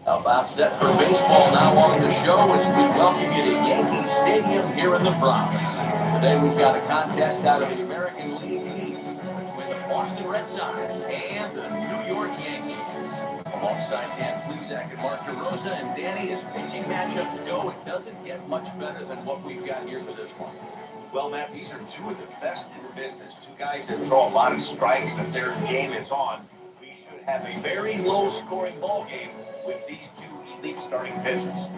About set for baseball now on the show as we welcome you to Yankee Stadium here in the Bronx. Today we've got a contest out of the American League East between the Boston Red Sox and the New York Yankees. Alongside Dan Plesac and Mark DeRosa, and Danny, as pitching matchups go, it doesn't get much better than what we've got here for this one. Well, Matt, these are two of the best in the business. Two guys that throw a lot of strikes, and if their game is on, we should have a very low-scoring ball game with these two elite starting pitchers.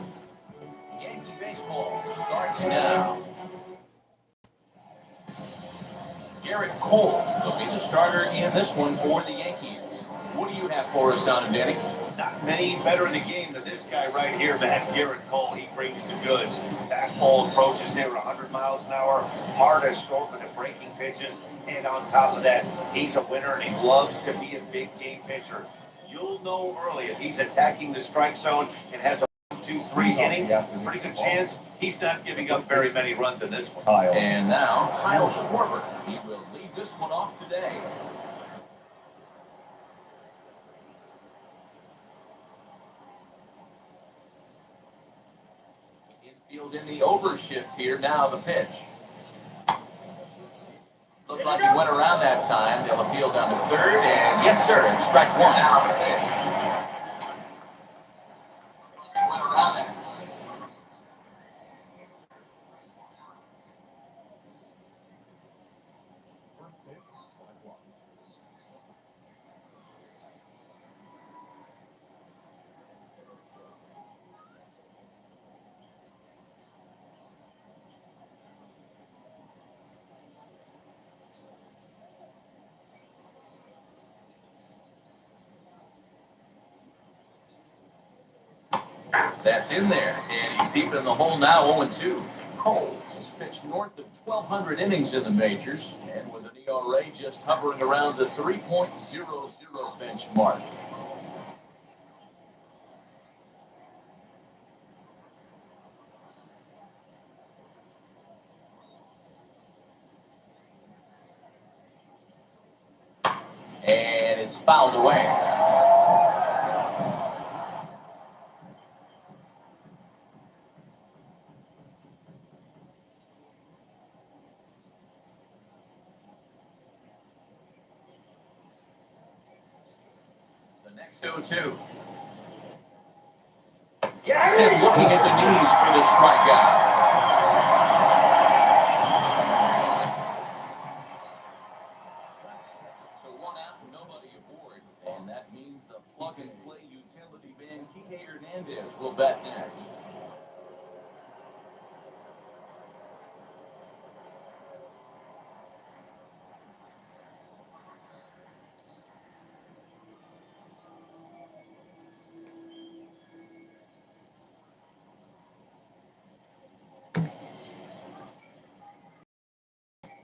Yankee baseball starts now. Garrett Cole will be the starter in this one for the Yankees. What do you have for us on him, Danny? Not many better in the game than this guy right here, Matt. Garrett Cole. He brings the goods. Fastball approaches near 100 miles an hour. Hard assortment of breaking pitches. And on top of that, he's a winner, and he loves to be a big game pitcher. You'll know early if he's attacking the strike zone and has a 1-2-3 inning, pretty good chance he's not giving up very many runs in this one. And now, Kyle Schwarber. He will lead this one off today. Infield in the overshift here. Now the pitch. Looked like he went around that time. They'll appeal down to third. And yes, sir, it's strike one. Now the pitch. Went around that. That's in there, and he's deep in the hole now, 0-2. Cole has pitched north of 1,200 innings in the majors, and with an ERA just hovering around the 3.00 benchmark. And it's fouled away. The next 0-2. Gets him looking at the knees for the strikeout. So one out, nobody aboard. And that means the plug-and-play utility man, Kike Hernandez, will bat next.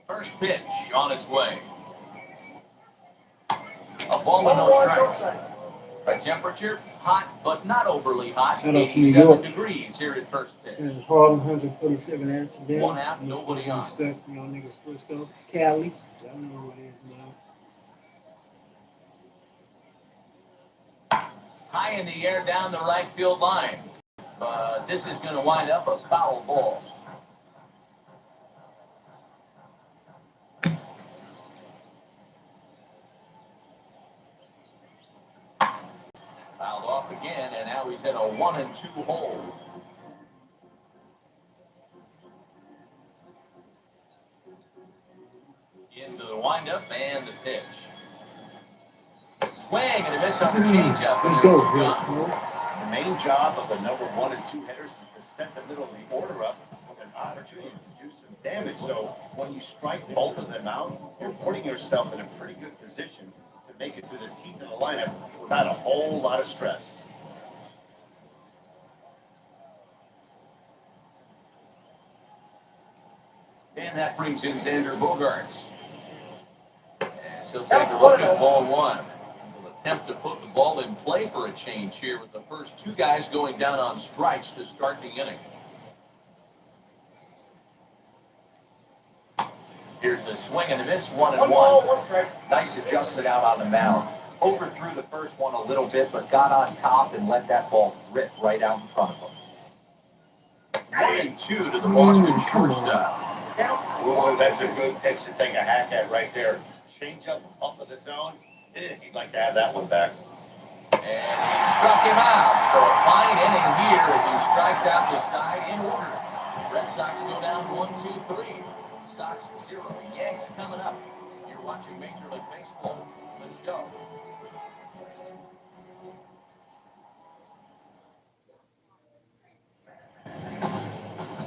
First pitch on its way. A ball and no strikes. A temperature, hot but not overly hot. 87 degrees here at first pitch. This is Harlem 147 Amsterdam. One out, nobody on. Respect for y'all nigga Frisco, Cali. Y'all know who it is, man. High in the air down the right field line. But this is going to wind up a foul ball. Fouled off again, and now he's in a 1-2 hole. Into the windup and the pitch. Swing and a miss on the changeup. Let's go. The main job of the number 1 and 2 hitters is to set the middle of the order up with an opportunity to do some damage. So when you strike both of them out, you're putting yourself in a pretty good position to make it through the teeth of the lineup without a whole lot of stress. And that brings in Xander Bogaerts. As he'll take a look at ball one. He'll attempt to put the ball in play for a change here with the first two guys going down on strikes to start the inning. Here's a swing and a miss, 1-1. Nice adjustment out on the mound. Overthrew the first one a little bit, but got on top and let that ball rip right out in front of him. 1-2 to the Boston shortstop. Boy, that's a good pitch to take a hack at right there. Change up off of the zone. He'd like to have that one back. And he struck him out. So a fine inning here as he strikes out the side in order. Red Sox go down 1-2-3. Sox 0. Yanks coming up. You're watching Major League Baseball, the show.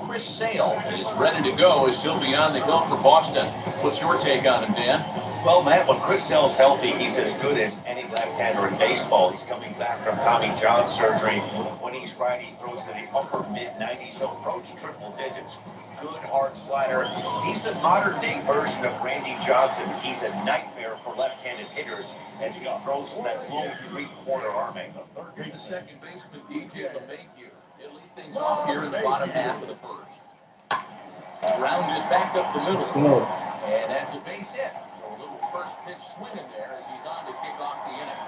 Chris Sale is ready to go as he'll be on the hill for Boston. What's your take on him, Dan? Well, Matt, when Chris Sale's healthy, he's as good as any left-hander in baseball. He's coming back from Tommy John surgery. When he's right, he throws to the upper mid-90s. He'll approach triple digits. Good hard slider. He's the modern-day version of Randy Johnson. He's a nightmare for left-handed hitters as he throws that low three-quarter arm angle. Here's the second baseman, DJ LeMahieu. He'll lead things off here in the bottom half of the first. Grounded back up the middle. And that's a base hit. So a little first pitch swinging there as he's on to kick off the inning.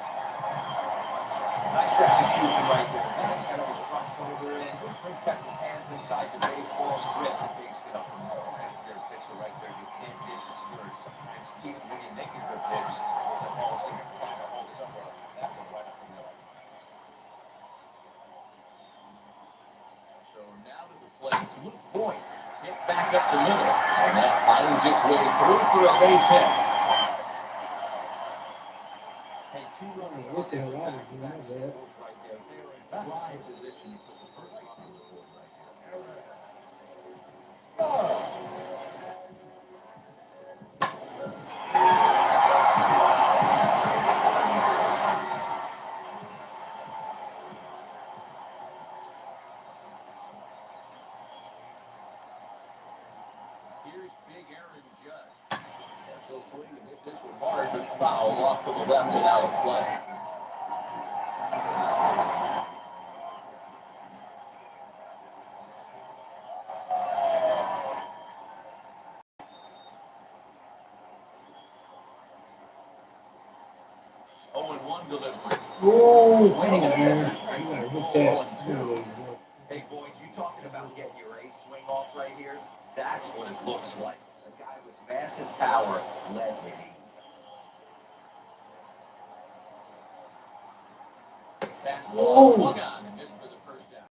Nice execution right there. Got his front shoulder in, kept his hands inside the baseball and ripped the base hit up. Your pitcher right there, you can't get discouraged. Sometimes even when you make a good pitch, the ball's going to find a hole somewhere. That one right up the middle. So now to the plate, Luke Boyd hit back up the middle, and that finds its way through for a base hit. Hey, 2 runners. What the hell out of here? Right there. They're in prime position to put the first run on the board right here. Here's big Aaron Judge. And so swing and hit this one hard, but foul off to the left and out of play. Delivery. Whoa, Swing and a miss. man. You gotta hit that. Hey, boys, you talking about getting your ace swing off right here? That's what it looks like. A guy with massive power led hitting. Fastball swung on and missed for the first down.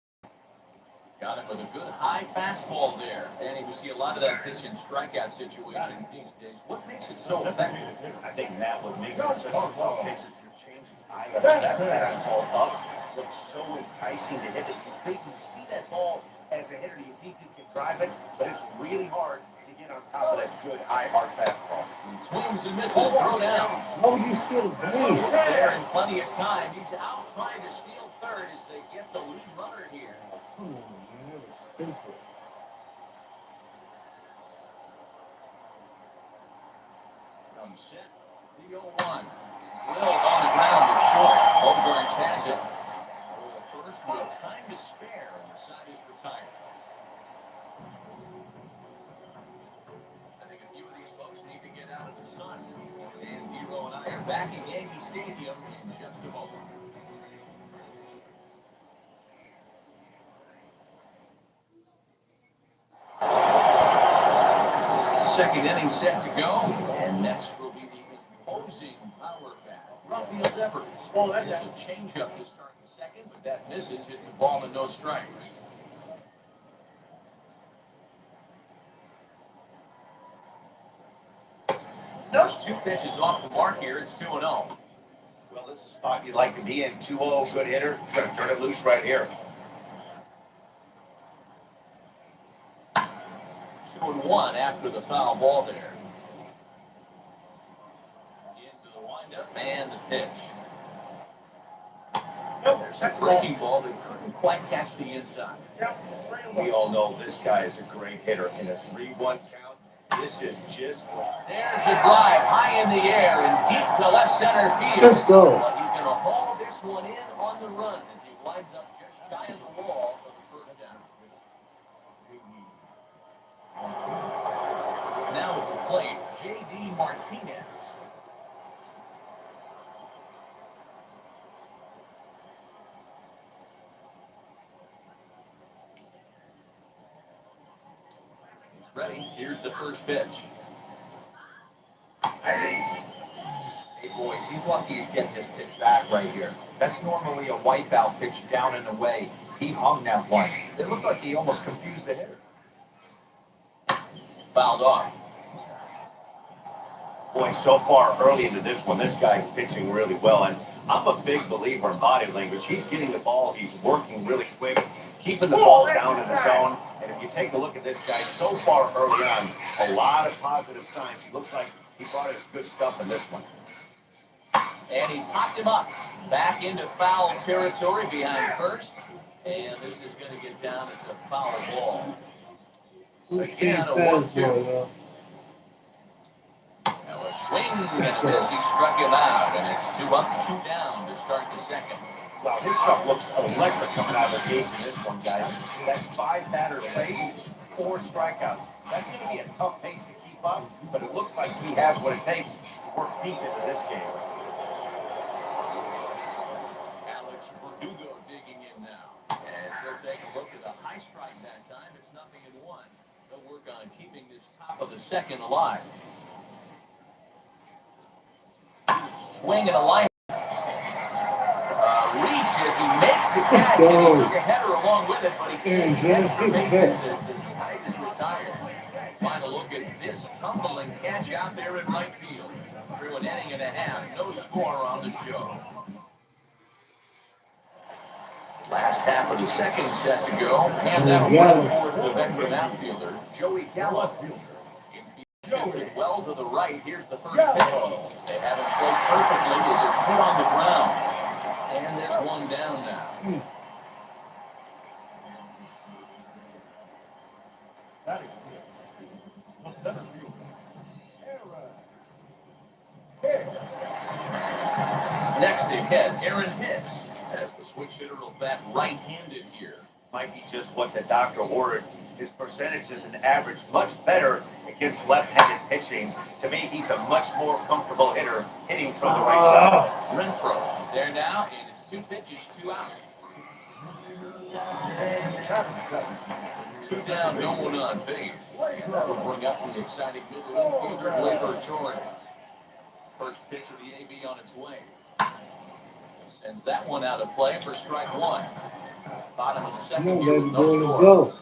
Got him with a good high fastball there. Danny, we see a lot of that pitch in strikeout situations these days. What makes it so effective? I think that what makes it such a tough pitch is you're changing items. That fastball up looks so enticing to hit that you think you see that ball as a hitter, you think you can drive it, but it's really hard to get on top of that good high hard fastball. Swings and misses, throw down. Why would you steal the base? There in plenty of time. He's out trying to steal third as they get the lead runner here. Come on, man. That was stupid. Comes set. The 0-1. Drilled on the ground to short. Bogaerts has it. First with time to spare, and the side is retired. I think a few of these folks need to get out of the sun. Dan Dero and I are back at Yankee Stadium in just a moment. Second inning set to go, and next will be the losing power back. Rafael Devers. It's a changeup to start the second, but that misses. It's a ball and no strikes. First two pitches off the mark here. It's 2-0. Well, this is a spot you'd like to be in. 2-0, good hitter. Going to turn it loose right here. 2-1 after the foul ball there. Into the windup and the pitch. There's a breaking ball that couldn't quite catch the inside. We all know this guy is a great hitter. In a 3-1 count, this is just wrong. There's a drive high in the air and deep to left center field. Let's go. But he's going to haul this one in on the run as he winds up just shy of the wall for the first down. Now at the plate, J.D. Martinez. He's ready. Here's the first pitch. Hey, boys, he's lucky he's getting this pitch back right here. That's normally a wipeout pitch down and away. He hung that one. It looked like he almost confused the hitter. Fouled off. Boy, so far early into this one, this guy's pitching really well. And I'm a big believer in body language. He's getting the ball. He's working really quick, keeping the ball down in the zone. And if you take a look at this guy so far early on, a lot of positive signs. He looks like he brought his good stuff in this one. And he popped him up back into foul territory behind first. And this is going to get down as a foul ball. Again, a 1-2. Now a swing and a miss. He struck him out, and it's 2 up, 2 down to start the second. Wow, his stuff looks electric coming out of the gate in this one, guys. That's 5 batters faced, 4 strikeouts. That's going to be a tough pace to keep up, but it looks like he has what it takes to work deep into this game. Alex Verdugo digging in now. As he'll take a look at a high strike that time. It's 0-1. They'll work on keeping this top of the second alive. Swing and a line. Reach as he makes the catch, and he took a header along with it, but he saved the extra bases as the side is retired. Final look at this tumbling catch out there in right field. Through an inning and a half, no score on the show. Last half of the second set to go, and that'll bring forth the veteran outfielder, Joey Gallo. Shifted well to the right. Here's the first pitch. They have it played perfectly as it's hit on the ground. And there's one down now. Next to hit, Aaron Hicks, as the switch hitter will bat right-handed here. Might be just what the doctor ordered. His percentages and average much better against left-handed pitching. To me, he's a much more comfortable hitter hitting from the right side. Renfroe is there now, and it's 2 pitches, 2 out. 2 down, no one on base. And that'll bring up the exciting middle infielder, Gleyber Torres. First pitch of the AB on its way. Sends that one out of play for strike 1. Bottom of the second here with no score.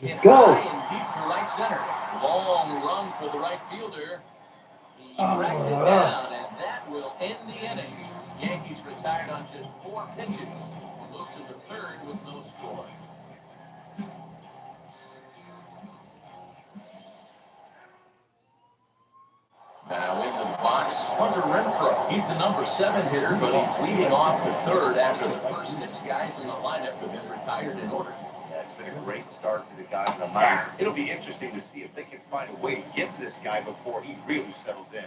Let's go. High and deep to right center. Long run for the right fielder. He tracks it down, and that will end the inning. Yankees retired on just 4 pitches. We'll move to the third with no score. Now into the box, Hunter Renfroe. He's the number 7 hitter, but he's leading off to third after the first 6 guys in the lineup have been retired in order. Yeah, it's been a great start to the guy on the mound. It'll be interesting to see if they can find a way to get to this guy before he really settles in.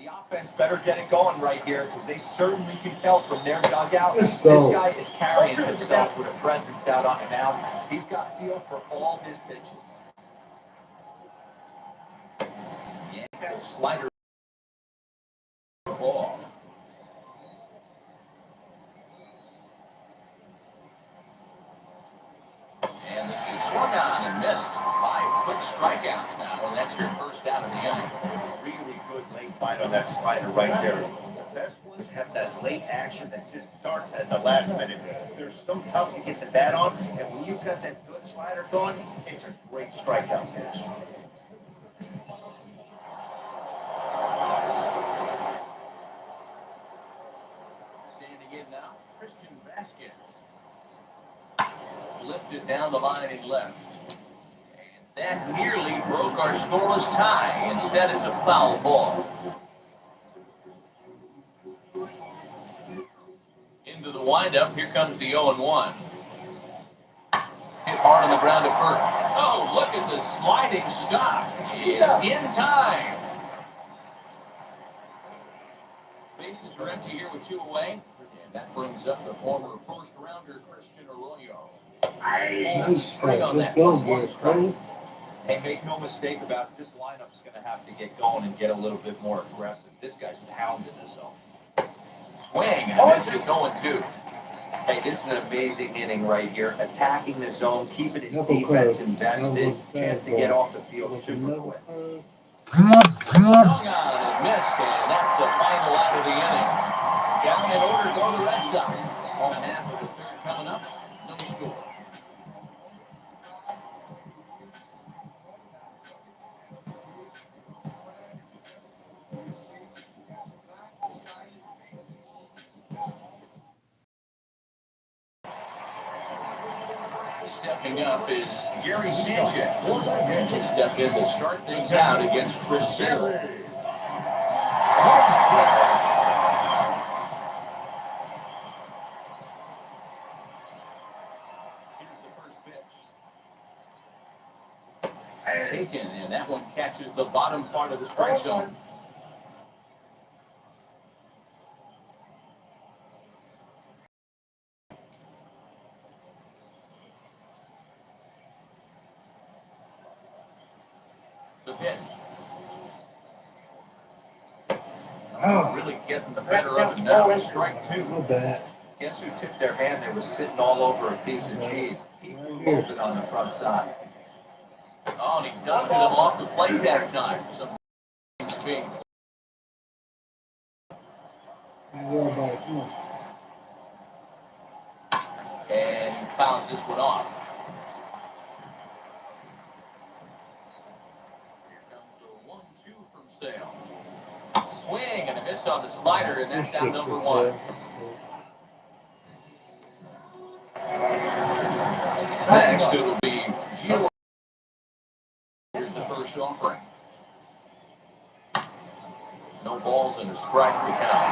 The offense better get it going right here because they certainly can tell from their dugout. Let's This go. guy is carrying himself with a presence out on the mound. He's got feel for all his pitches. The slider ball. And this is swung on and missed. 5 quick strikeouts now, and that's your first out. inning. Really good late fight on that slider right there. The best ones have that late action that just starts at the last minute. They're so tough to get the bat on, and when you've got that good slider going, it's a great strikeout pitch. Standing in now, Christian Vasquez. Lifted down the line and left. And that nearly broke our scoreless tie. Instead, it's a foul ball. Into the windup, here comes the 0-1. Hit hard on the ground at first. Oh, look at the sliding stop. He is in time. Bases are empty here with 2 away. And that brings up the former first-rounder Christian Arroyo. Let's go, boy. Hey, make no mistake about it, this lineup's going to have to get going and get a little bit more aggressive. This guy's pounding the zone. Swing and a miss. It's 0-2. Hey, this is an amazing inning right here. Attacking the zone, keeping his defense invested. Chance to get off the field super quick. Swung on and missed, and that's the final out of the inning. Down in order go the Red Sox. On half of the third coming up, no score. Stepping up is Gary Sanchez. And he'll step in to start things out against Chris Sale. Here's the first pitch. Taken, and that one catches the bottom part of the strike zone. The pitch. Oh, really getting the better of it now. Strike 2. No bad. Guess who tipped their hand? They were sitting all over a piece of cheese. He flew open on the front side. Oh, and he dusted him off the plate that time. Some things being. And he fouls this one off. Here comes the 1-2 from Sale. Swing and a miss on the slider, and that's down number 1. Next, it'll be Gio. Here's the first offering. No balls and a strike for the count.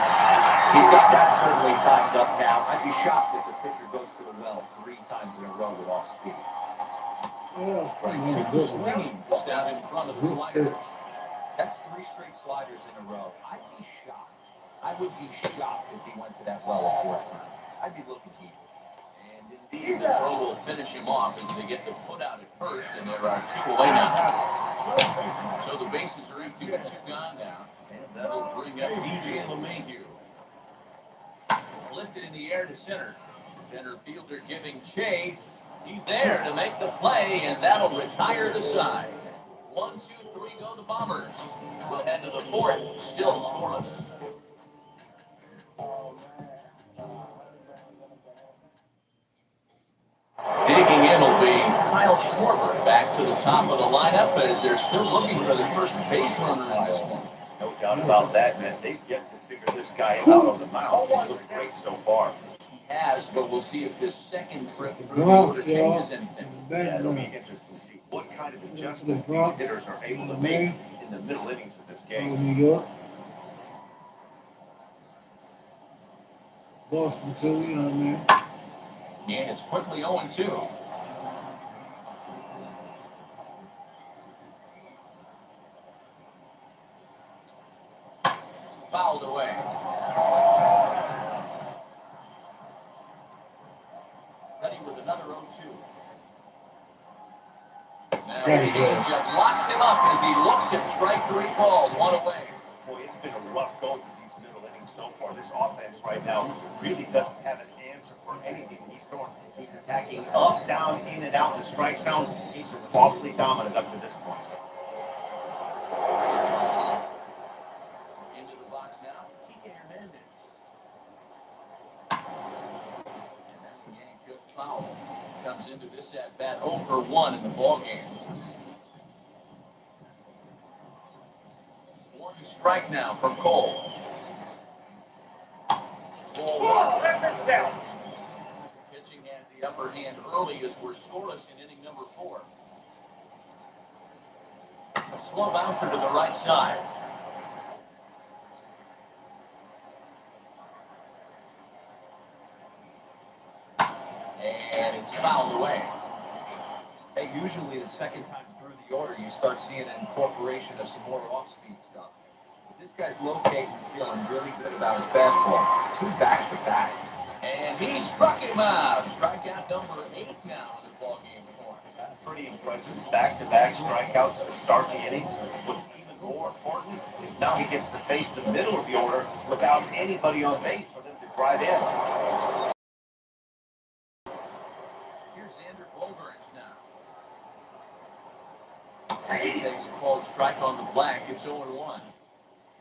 He's got that certainly timed up now. I'd be shocked if the pitcher goes to the well 3 times in a row with off speed. Strike 2 swinging just down in front of the slider. That's 3 straight sliders in a row. I'd be shocked. I would be shocked if he went to that well a 4th time. I'd be looking heated. And indeed, the throw will finish him off as they get the put out at first, and there are 2 away now. So the bases are empty with 2 gone now, and that'll bring up DJ LeMahieu. Lifted in the air to center. Center fielder giving chase. He's there to make the play, and that'll retire the side. 1, 2, 3 go the Bombers. We'll head to the 4th, still scoreless. Digging in will be Kyle Schwarber back to the top of the lineup as they're still looking for their first base runner in this one. No doubt about that, man. They've yet to figure this guy out on the mound. He's looked great so far. He has, but we'll see if this second trip through the order changes anything. Yeah, it'll be interesting to see what kind of adjustments these hitters are able to make in the middle innings of this game. New York. Boston, too, you know what I mean? And it's quickly 0-2. Fouled away. Ready with another 0-2. Now the changeup locks him up as he looks at strike 3 called. 1 away. Boy, it's been a rough go through these middle innings so far. This offense right now really doesn't have an answer for anything. He's attacking up, down, in and out in the strike zone. He's been awfully dominant up to this point. comes into this at bat 0 for 1 in the ballgame. One strike now from Cole. Ball one. Pitching has the upper hand early as we're scoreless in inning number 4. A slow bouncer to the right side. And it's fouled away. Hey, usually the second time through the order, you start seeing an incorporation of some more off-speed stuff. But this guy's locating and feeling really good about his fastball. 2 back-to-back. And he struck him out. Strikeout number 8 now in the ballgame for him. Pretty impressive. Back-to-back strikeouts to start the inning. What's even more important is now he gets to face the middle of the order without anybody on base for them to drive in. Here's Xander Bogaerts now. As he takes a called strike on the black, it's 0-1.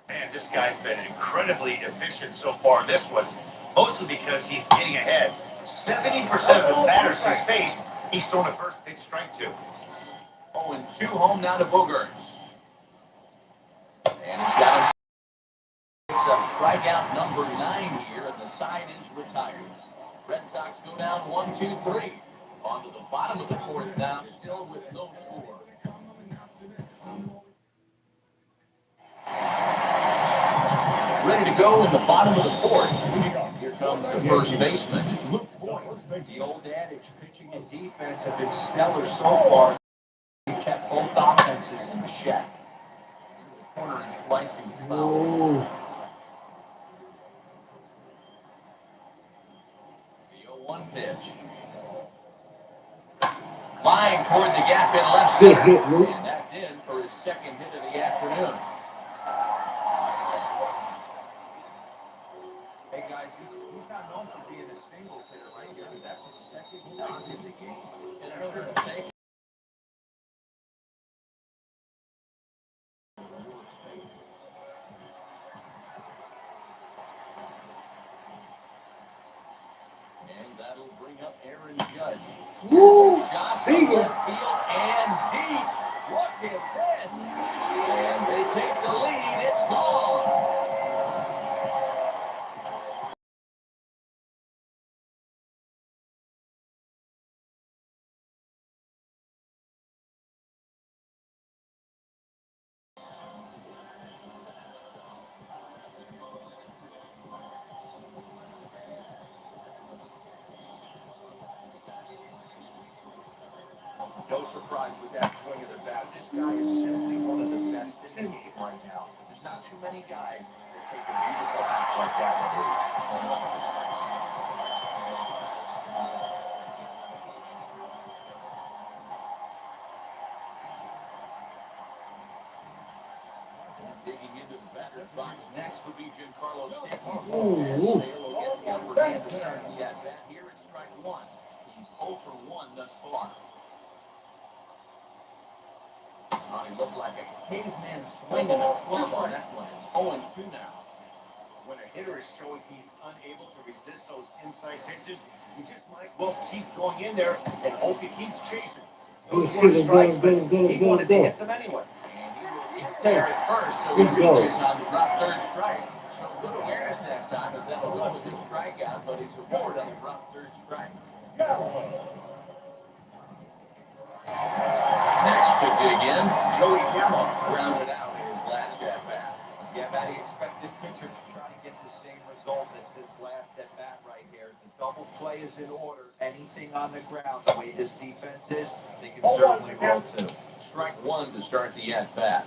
Man, this guy's been incredibly efficient so far in this one, mostly because he's getting ahead. 70% of the batters he's faced, he's thrown a first pitch strike to. 0-2 home now to Bogaerts. And he's got him. Picks up strikeout number 9 here, and the side is retired. Red Sox go down 1-2-3. On to the bottom of the 4th now, still with no score. Ready to go in the bottom of the 4th. Here comes the first baseman. The old adage, pitching and defense have been stellar so far. He kept both offenses in check. Corner and slicing foul. The 0-1 pitch. Line toward the gap in left center. And that's in for his second hit of the afternoon. Hey guys, he's not known for being a singles hitter right here. That's his second knock in the game. And I'm sure to take it. And that'll bring up Aaron Judge. Woo! Shot See to ya. left field and deep. Look at this. And they take the lead. It's gone. No surprise with that swing of the bat. This guy is simply one of the best in the game right now. There's not too many guys that take a beautiful half like that in the league. Digging into the batter's box next will be Giancarlo Stanton. Sale will get the upper hand to start the at-bat. Here it's strike 1. He's 0 for 1 thus far. Oh, he looked like a caveman swinging a club on that one. It's 0-2 now. When a hitter is showing he's unable to resist those inside pitches, you just might as well keep going in there and hope he keeps chasing. Those were strikes, but he wanted to hit them anyway. And he will get there at first, so he reaches on the drop third strike. So good awareness that time as that'll go with his strikeout, but he's aboard on the drop third strike. Next to dig in, Joey Gallo grounded out in his last at-bat. Yeah, Matty, expect this pitcher to try to get the same result as his last at-bat right here. The double play is in order. Anything on the ground, the way this defense is, they can certainly roll too. Strike 1 to start the at-bat.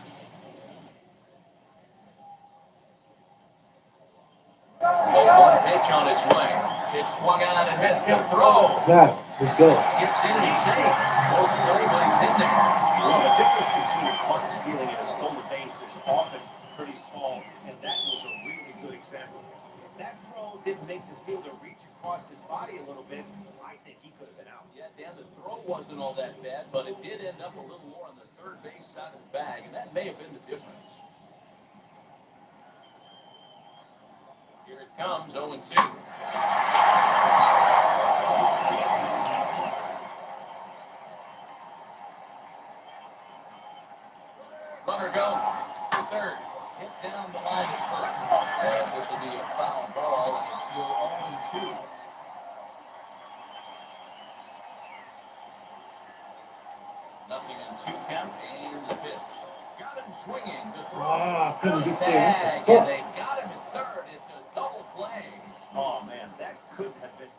The 1 pitch on its way. Pitch swung on and missed the throw. Got it. Let's go. Skips in and he's safe. Close play, but he's in there. Well, the difference between a caught stealing and a stolen base is often pretty small, and that was a really good example. If that throw didn't make the fielder reach across his body a little bit, I think he could have been out. Yeah, Dan, the throw wasn't all that bad, but it did end up a little more on the third base side of the bag, and that may have been the difference. Here it comes, 0-2. goes to third. Hit down the line at first. And this will be a foul ball, and it's still 0-2. Nothing in 2 count, and the pitch. Got him swinging. The throw. Couldn't get Tag, there. and they got him at third. It's a double play. Oh, man, that couldn't have been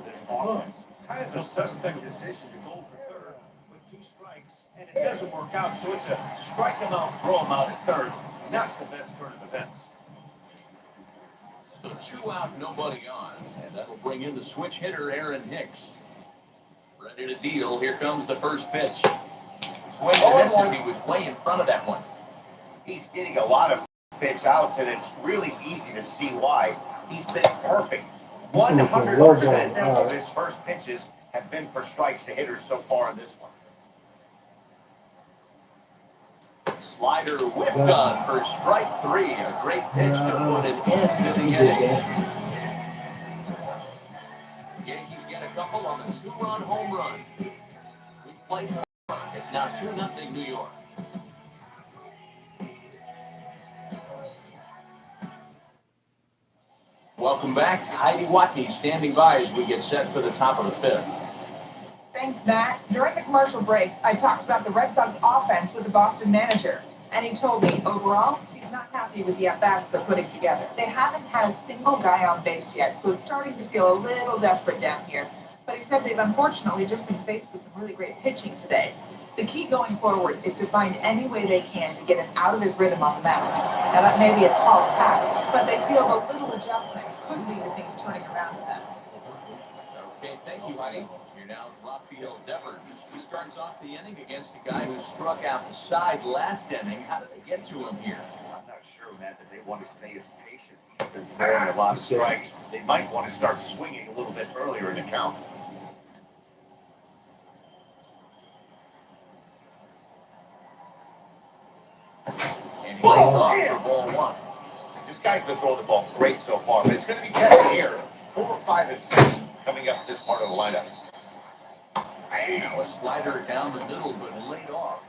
this offense. Kind of the suspect decision to go for third with 2 strikes, and it doesn't work out, so it's a strike him out, throw him out at third. Not the best turn of events. So 2 out, nobody on, and that'll bring in the switch hitter, Aaron Hicks. Ready to deal. Here comes the first pitch. Swing and misses. He was way in front of that one. He's getting a lot of pitch outs, and it's really easy to see why. He's been perfect. 100% of his first pitches have been for strikes to hitters so far in this one. Slider whiffed on for strike 3. A great pitch to put an end to the inning. Yankees get a couple on the 2-run home run. We played 4. It's now 2-0 New York. Welcome back. Heidi Watney standing by as we get set for the top of the 5th. Thanks, Matt. During the commercial break, I talked about the Red Sox offense with the Boston manager, and he told me overall he's not happy with the at-bats they're putting together. They haven't had a single guy on base yet, so it's starting to feel a little desperate down here. But he said they've unfortunately just been faced with some really great pitching today. The key going forward is to find any way they can to get him out of his rhythm on the mound. Now that may be a tall task, but they feel the little adjustments could lead to things turning around for them. Okay, thank you, Heidi. Here now is Rafael Devers. He starts off the inning against a guy who struck out the side last inning. How did they get to him here? I'm not sure, Matt, that they want to stay as patient. He's been throwing a lot of strikes. They might want to start swinging a little bit earlier in the count. And he lays off for ball 1. This guy's been throwing the ball great so far, but it's going to be tested here. 4, 5, and 6 coming up this part of the lineup. Now a slider down the middle, but laid off.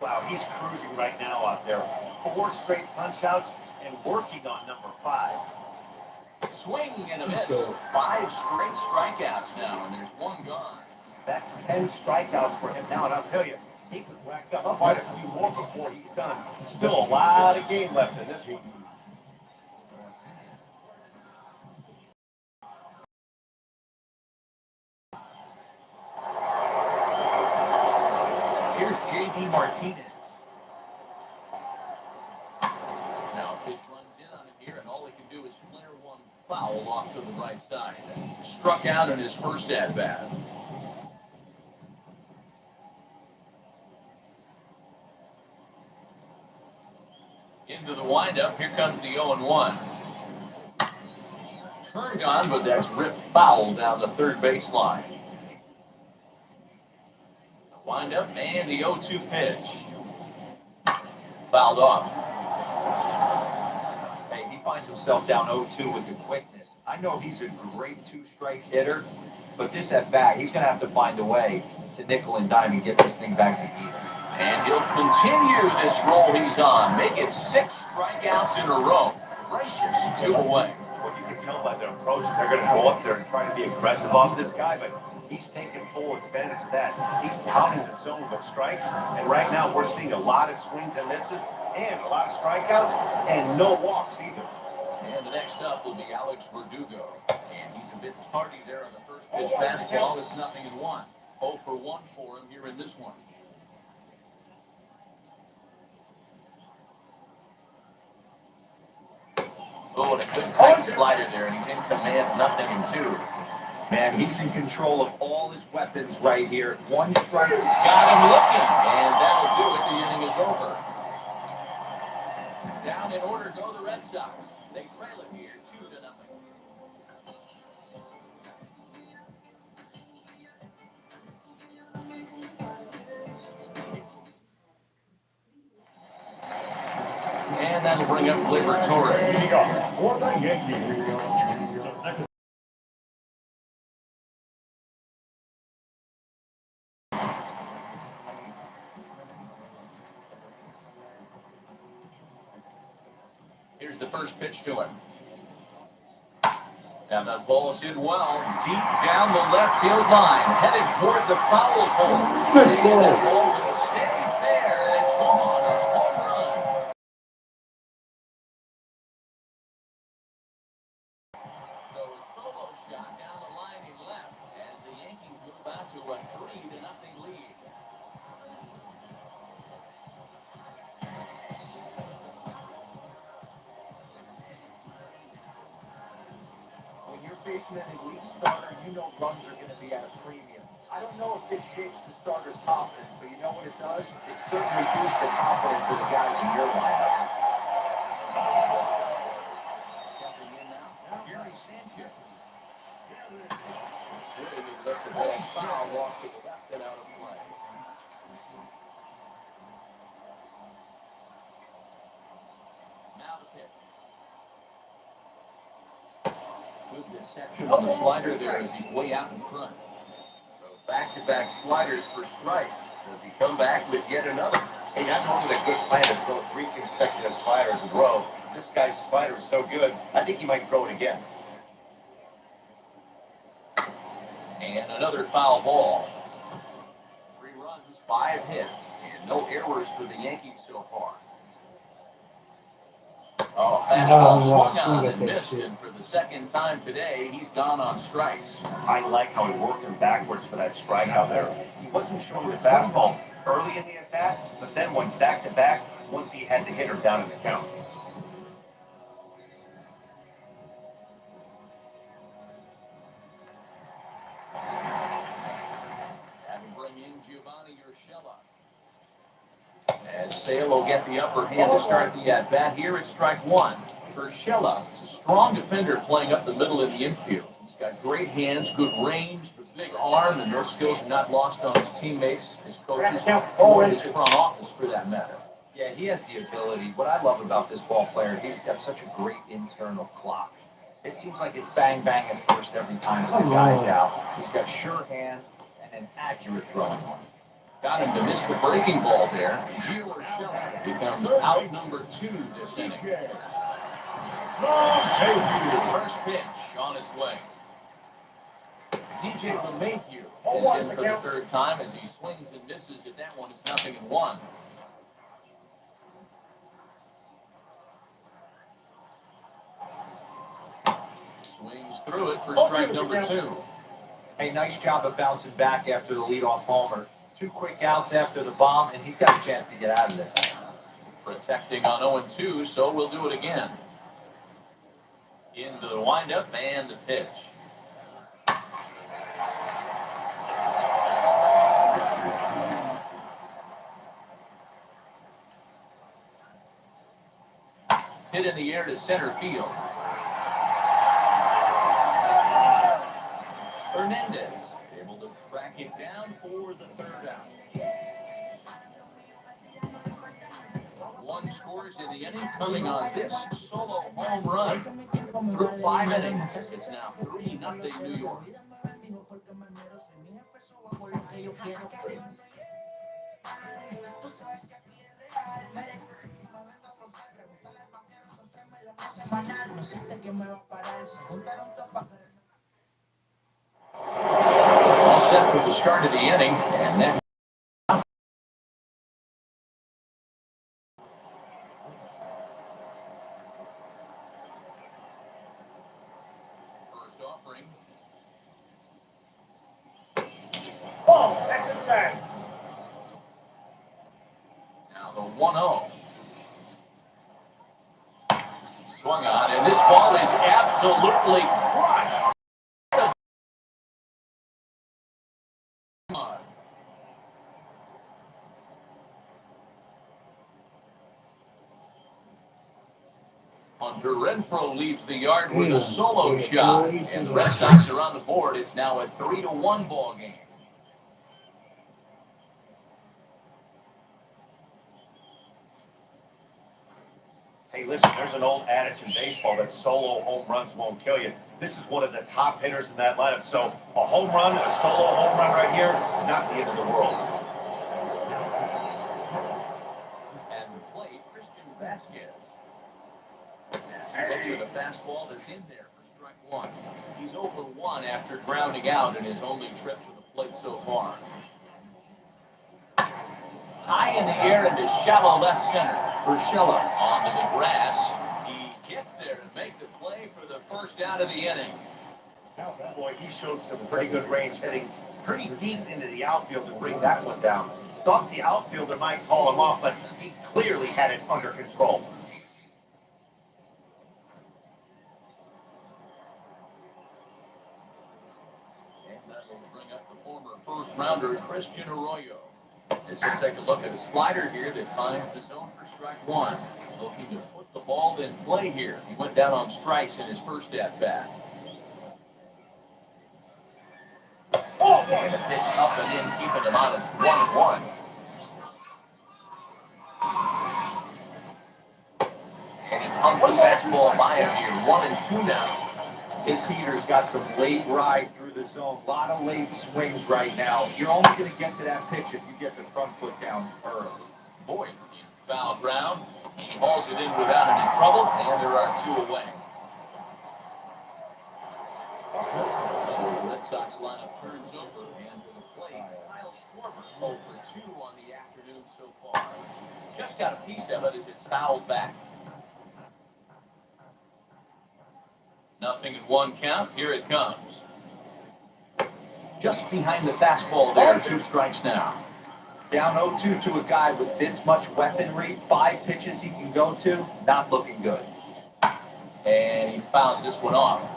Wow, he's cruising right now out there. 4 straight punch-outs and working on number 5. Swing and a miss. 5 straight strikeouts now, and there's 1 gone. That's 10 strikeouts for him now, and I'll tell you, he could rack up quite a few more before he's done. Still a lot of game left in this one. Here's J.D. Martinez. Now a pitch runs in on him here, and all he can do is flare 1 foul off to the right side. Struck out in his first at-bat. Into the windup. Here comes the 0-1. Turned on, but that's ripped foul down the third baseline. The windup and the 0-2 pitch. Fouled off. Hey, he finds himself down 0-2 with the quickness. I know he's a great 2-strike hitter, but this at bat, he's going to have to find a way to nickel and dime and get this thing back to even. And he'll continue this roll he's on. Make it 6 strikeouts in a row. Gracious, 2 away. Well, you can tell by their approach, they're going to go up there and try to be aggressive off this guy, but he's taking full advantage of that. He's pounding the zone with strikes, and right now we're seeing a lot of swings and misses, and a lot of strikeouts, and no walks either. And the next up will be Alex Verdugo. And he's a bit tardy there on the first pitch fastball. It's 0-1. 0 for 1 for him here in this one. Oh, and a good tight slider there, and he's in command, 0-2. Man, he's in control of all his weapons right here. 1 strike. Got him looking, and that'll do it. The inning is over. Down in order go the Red Sox. They trail it here 2-0. And that'll bring up Gleyber Torres. For the Yankees, the second. Here's the first pitch to him. And that ball is hit well, deep down the left field line, headed toward the foul pole. Let's go. That ball will stay fair, and it's gone. A home run. So a solo shot down the line he left as the Yankees move out to a 3-0 lead. When you're facing an elite starter, you know runs are going to be at a premium. I don't know if this shakes the starter's confidence, but you know what it does? It certainly boosts the confidence of the guys in your lineup. Stepping in now, Gary Sanchez. Swing and left the ball foul, walks it left and out of play. Now the pitch. Good deception on the slider there as he's way out in front. So back-to-back sliders for strikes. Does he come back with yet another? Hey, not normally a good plan to throw 3 consecutive sliders in a row. This guy's slider is so good, I think he might throw it again. And another foul ball. 3 runs, 5 hits, and no errors for the Yankees so far. Oh, fastball swung on and missed, and for the second time today, he's gone on strikes. I like how he worked him backwards for that strike out there. He wasn't showing the fastball early in the at-bat, but then went back-to-back once he had the hitter down in the count. And bring in Giovanni Urshela. As Sale will get the upper hand to start the at-bat here at strike 1. Urshela is a strong defender playing up the middle in the infield. He's got great hands, good range, a big arm, and those skills are not lost on his teammates, his coaches, or his front office for that matter. Yeah, he has the ability. What I love about this ball player, he's got such a great internal clock. It seems like it's bang, bang at first every time that the guy's out. He's got sure hands and an accurate throwing arm. Got him to miss the breaking ball there. Gio Urshela becomes out number 2 this inning. First pitch on its way. DJ LeMahieu is in for the 3rd time as he swings and misses at that one. It's 0-1. Swings through it for strike number 2. Hey, nice job of bouncing back after the leadoff homer. 2 quick outs after the bomb, and he's got a chance to get out of this. Protecting on 0-2, so we'll do it again. Into the windup and the pitch. Hit in the air to center field. Hernandez able to track it down for the 3rd out. 1 scores in the inning, coming on this solo home run. Through 5 innings, it's now 3-0 New York. All set for the start of the inning, and next. First offering. Oh, that's a tag. Now the 1-0. Swung on, and this ball is absolutely crushed. Hunter Renfroe leaves the yard with a solo shot, and the Red Sox are on the board. It's now a 3-1 ball game. Hey, listen, there's an old adage in baseball that solo home runs won't kill you. This is one of the top hitters in that lineup. So a home run, a solo home run right here is not the end of the world. And the plate, Christian Vasquez. As he looks at a fastball that's in there for strike one. He's 0 for 1 after grounding out in his only trip to the plate so far. High in the air into shallow left center. Urshela onto the grass. He gets there to make the play for the first out of the inning. Boy, he showed some pretty good range, heading pretty deep into the outfield to bring that one down. Thought the outfielder might call him off, but he clearly had it under control. And that will bring up the former first-rounder, Christian Arroyo. As he'll take a look at a slider here that finds the zone for strike one. Looking to put the ball in play here. He went down on strikes in his first at-bat. And a pitch up and in, keeping him on. It's 1-1. And he pumps the fastball by him here. 1-2 now. His heater's got some late ride through the zone. A lot of late swings right now. You're only going to get to that pitch if you get the front foot down early. Boyd in foul ground. He hauls it in without any trouble, and there are two away. So the Red Sox lineup turns over, and to the plate, Kyle Schwarber 0 for 2 on the afternoon so far. Just got a piece of it as it's fouled back. 0-1 count. Here it comes. Just behind the fastball there. 2 strikes now. Down 0-2 to a guy with this much weaponry, 5 pitches he can go to, not looking good. And he fouls this one off.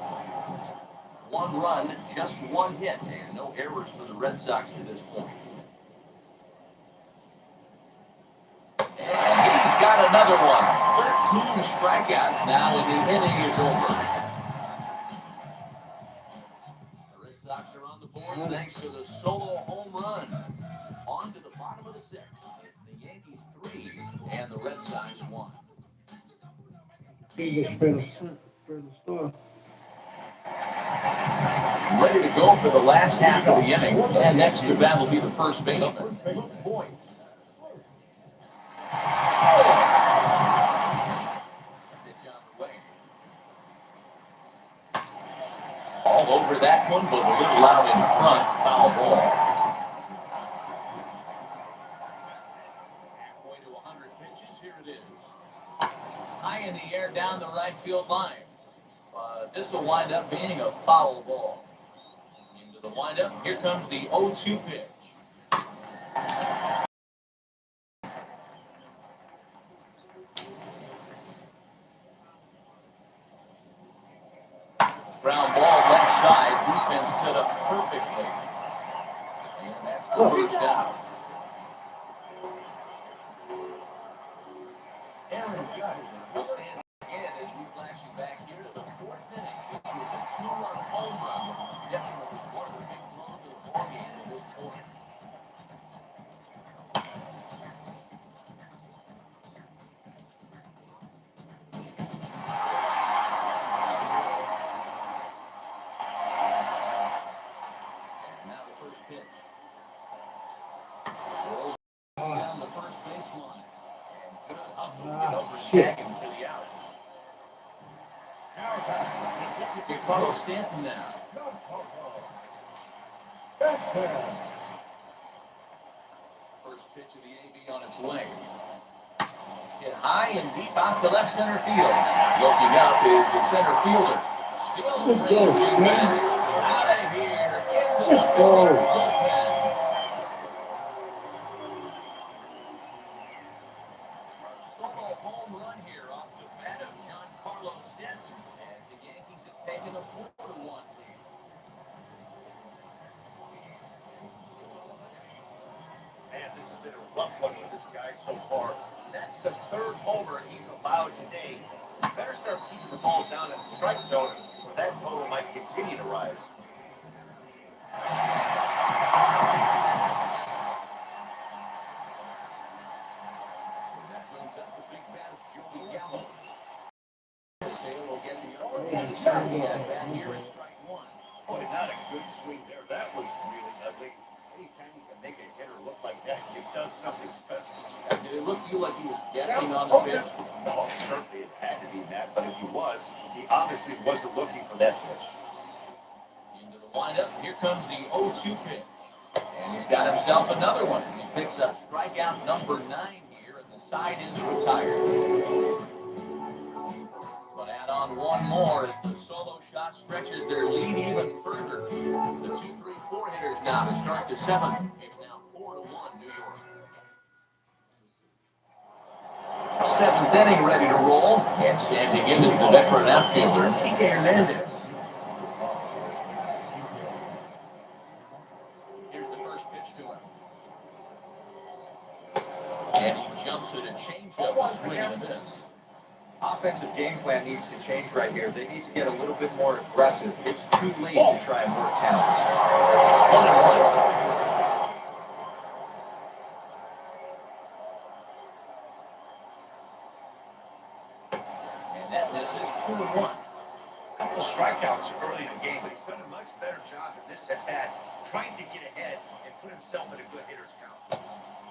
1 run, just 1 hit, and no errors for the Red Sox to this point. And he's got another one. 13 strikeouts now, and the inning is over. The Red Sox are on the board thanks to the solo home run. On to the bottom of the 6th. It's the Yankees 3 and the Red Sox 1. For the store. Ready to go for the last half of the inning. And next to bat will be the first baseman. All over that one, but a little out in front. Foul ball. Halfway to 100 pitches. Here it is. High in the air down the right field line. This will wind up being a foul ball. Into the windup. Here comes the 0-2 pitch. Ground ball left side. Defense set up perfectly. And that's the first out. Aaron Judge will stand again as we flash you back here to the 4th inning, which was a 2-run home run. Definitely one of the big blows of the ballgame at this point. And now the first pitch. Rolls down the first baseline. And good hustle to get over second for the out. Carlos Stanton now. First pitch of the AB on its way. Hit high and deep out to left center field. Looking up is the center fielder. Still Let's go, Stanton. Out of here. Let's go. Solo home run here off the bat of Giancarlo Stanton, and the Yankees have taken a 4-1 lead. Man, this has been a rough one with this guy so far. That's the 3rd homer he's allowed today. He better start keeping the ball down in the strike zone, or that total might continue to rise. That brings up the big bat of Joey Gallo. Sale will get the upper hand starting at bat here at strike one. Boy, not a good swing there. That was really ugly. anytime you can make a hitter look like that, you've done something special. Did it look to you like he was guessing on the pitch? No, certainly it had to be that, but if he was, he obviously wasn't looking for that pitch. Into the windup, here comes the 0-2 pitch. And he's got himself another one as he picks up strikeout number 9 here, and the side is retired. But add on one more as the solo shot stretches their lead even further. The 2-3-4 hitters now to start the 7th. It's now 4-1 New York. 7th inning ready to roll, and standing in is the veteran outfielder, Kike Hernandez. Here's the first pitch to him. And he jumps at a changeup, a swing and a miss. Offensive game plan needs to change right here. They need to get a little bit more aggressive. It's too late to try and work counts. 1-1. And that misses 2-1. A couple strikeouts early in the game, but he's done a much better job in this at-bat, trying to get ahead and put himself in a good hitter's count.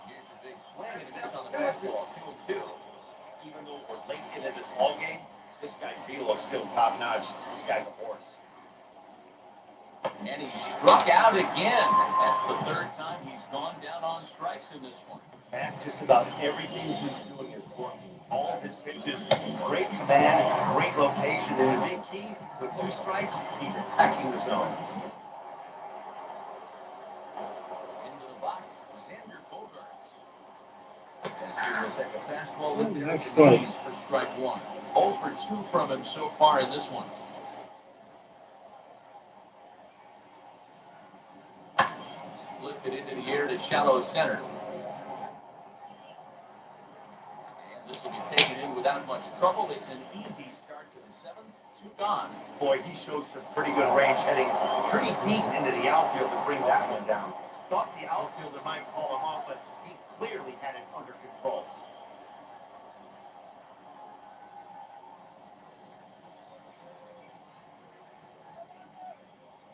Here's a big swing and a miss on the fastball, 2-2. Even though we're late into this ball game, this guy's feel is still top-notch. This guy's a horse. And he struck out again. That's the 3rd time he's gone down on strikes in this one. And just about everything he's doing is working. All of his pitches, great command, great location, and the big key, with 2 strikes, he's attacking the zone. Into the box, Xander Bogaerts. As he will take a fastball in there Nice at strike. the knees for strike 1. 0 for 2 from him so far in this one. Lifted into the air to shallow center. And this will be taken in without much trouble. It's an easy start to the 7th. 2 gone. Boy, he showed some pretty good range heading pretty deep into the outfield to bring that one down. Thought the outfielder might call him off, but he clearly had it under control.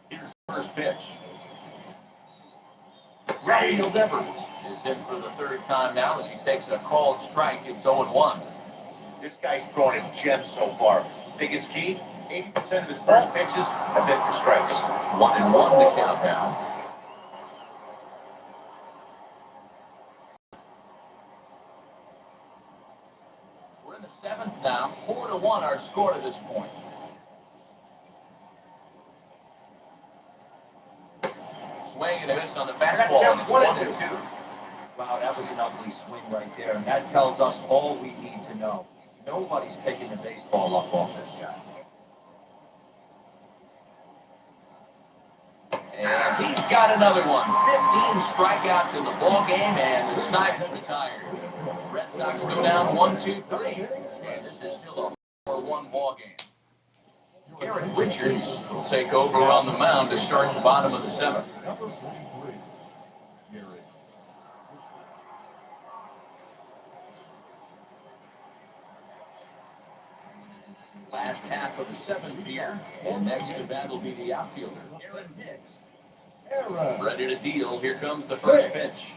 Here's the first pitch. Rafael Devers is in for the 3rd time now as he takes a called strike. It's 0-1. This guy's throwing a gem so far. Biggest key, 80% of his first pitches have been for strikes. 1-1 to count now. We're in the 7th now. 4-1 our score to this point. Swing and a miss on the fastball, and it's 1-2. Wow, that was an ugly swing right there, and that tells us all we need to know. Nobody's picking the baseball up off this guy. And he's got another one. 15 strikeouts in the ball game, and the side is retired. Red Sox go down 1-2-3, and this is still a 4-1 ball game. Garrett Richards will take over on the mound to start the bottom of the 7th. Last half of the 7th here, and next to bat will be the outfielder, Aaron Hicks. Ready to deal. Here comes the first pitch.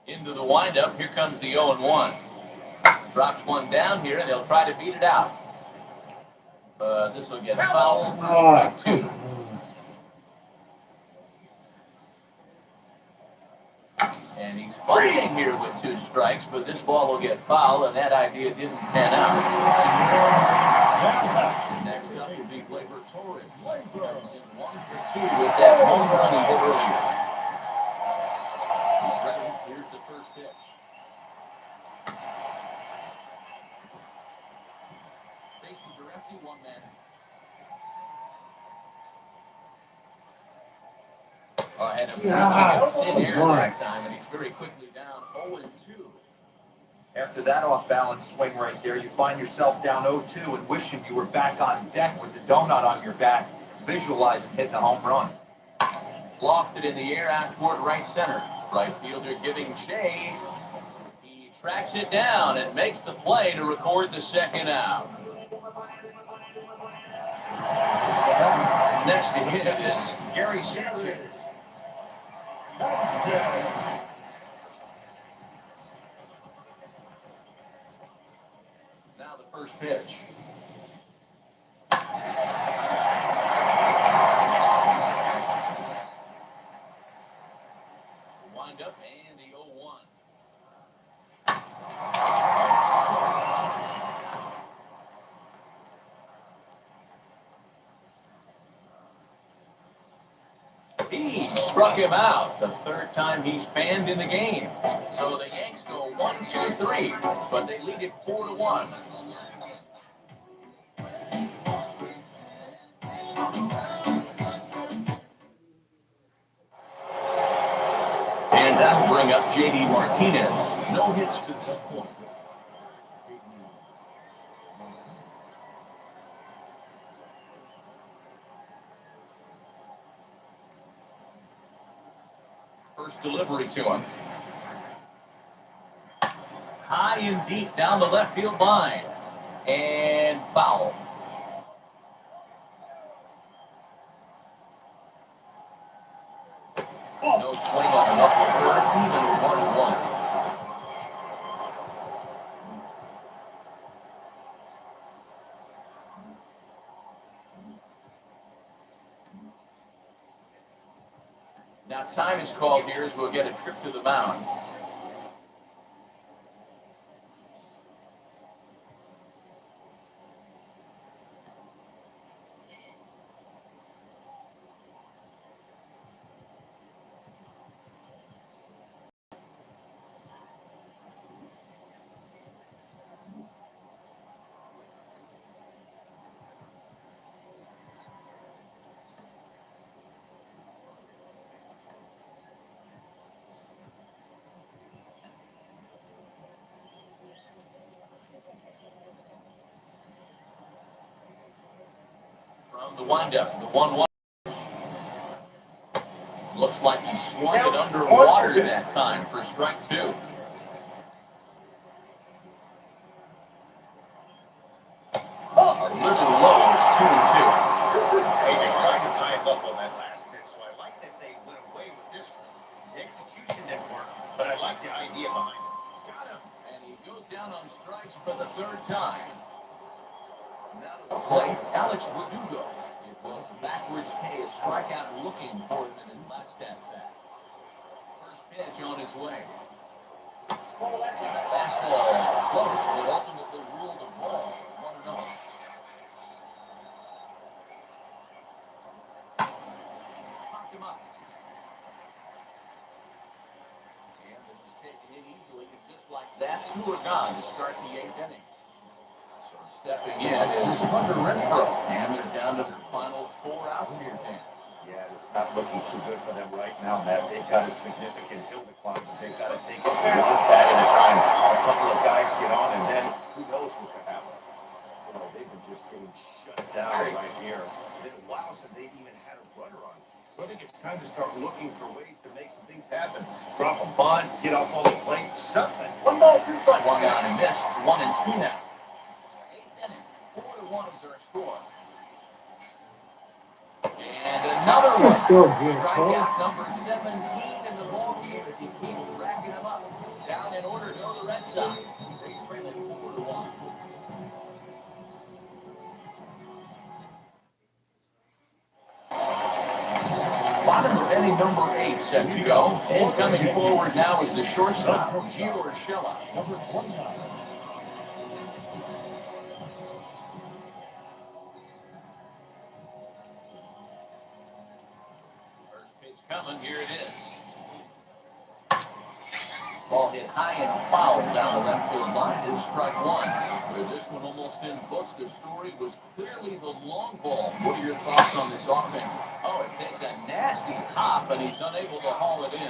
Into the windup. Here comes the 0-1. Drops one down here, and they'll try to beat it out. But this will get foul for strike 2. And he's bunting here with 2 strikes, but this ball will get foul, and that idea didn't pan out. Next up will be Gleyber Torres. Comes in 1 for 2 with that home run he hit earlier. He's ready. Here's the first pitch. Bases are empty, 1 man. And a thin air that time, and he's very quickly down 0-2. After that off-balance swing right there, you find yourself down 0-2 and wishing you were back on deck with the donut on your back, visualizing hitting a home run. Lofted in the air out toward right center. Right fielder giving chase. He tracks it down and makes the play to record the 2nd out. Next to hit is Gary Sanchez. Now the first pitch. Wind up and the 0-1. He struck him out the third time he's fanned in the game. So the Yanks go 1-2-3, but they lead it 4-1. And that'll bring up J.D. Martinez. No hits to this point. First delivery to him. High and deep down the left field line. And foul. No swing on an upward curve, even 1-1. Now time is called here as we'll get a trip to the mound. From the windup, the 1-1. Looks like he swung it underwater that time for strike two. A little low, it's 2-2. Hey, they tried to tie him up on that last pitch, so I like that they went away with this one. The execution didn't work, but I like the idea behind it. Got him, and he goes down on strikes for the third time. Now to the plate, Alex Verdugo. It was a backwards K, a strikeout looking for him in his last at-bat. First pitch on its way. And a fastball close will ultimately rule the ball. 1-0. Popped him up. And this is taken in easily, and just like that, 2 are gone to start the 8th inning. So stepping in is Hunter Renfroe, and they're down to their final 4 outs here, Dan. Yeah, it's not looking too good for them right now, Matt. They've got a significant hill to climb, but they've got to take it one bat at a time. A couple of guys get on, and then who knows what could happen. You know, they've been just getting shut down right here. It's been a while since they've even had a runner on. So I think it's time to start looking for ways to make some things happen. Drop a bunt, get off on the plate, something. 1 ball, 2 strikes. Swung on and missed. 1-2 now. 8th inning. 4-1 is our score. And another one. Let's go, good. Strikeout number 17 in the ballgame as he keeps racking them up. Down in order go the Red Sox. They trail it 4-1. Bottom of inning number 8 set to go. And coming forward now is the shortstop, Gio Urshela. Number 29. First pitch coming, here it is. Ball hit high and foul down the left field line. It's strike 1. With this one almost in books, the story was clearly the long ball. What are your thoughts on this offense? Oh, it takes a nasty hop, and he's unable to haul it in.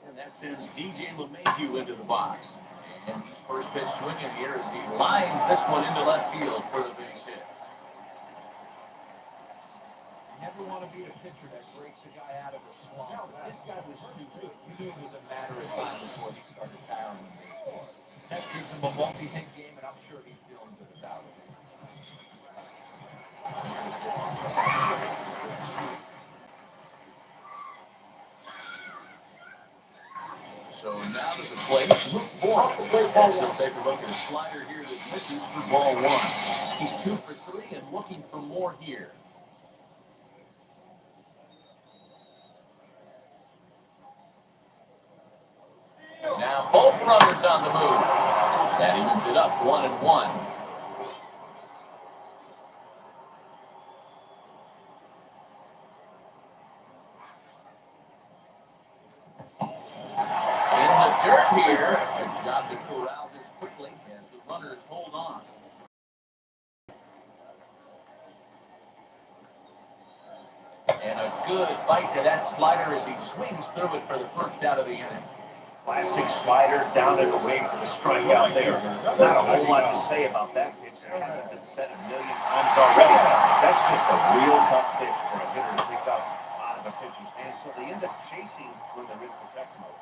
And that sends DJ LeMahieu into the box. And he's first pitch swinging here as he lines this one into left field for the base hit. pitcher that breaks a guy out of a slump. This guy was too good. You knew it was a matter of time before he started powering the baseball. That gives him a multi-hit game, and I'm sure he's feeling good about it. So now to the plate, Luke Boyle. As he'll take a look at a slider here that misses for ball one. He's 2 for 3 and looking for more here. Now both runners on the move. That evens it up 1-1. In the dirt here. Good job to corral this quickly as the runners hold on. And a good bite to that slider as he swings through it for the first out of the inning. Classic slider down and away for the strikeout there. Not a whole lot to say about that pitch. It hasn't been said a million times already. That's just a real tough pitch for a hitter to pick up out of a pitcher's hand. So they end up chasing when they're in protect mode.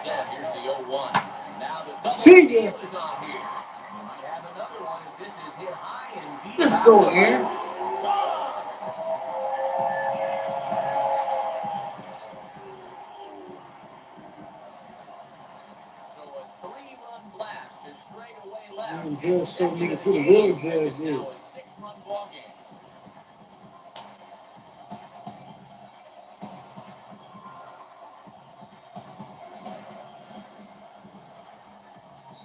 Set, here's the 0-1. Now the double See steal ya. is on here. We might have another one as this is hit high and deep. Let's go, Aaron. So a 3-run blast to straightaway left. Man, Judge showed me Second who of the real game, judge and it's now is. a 6-run ball game.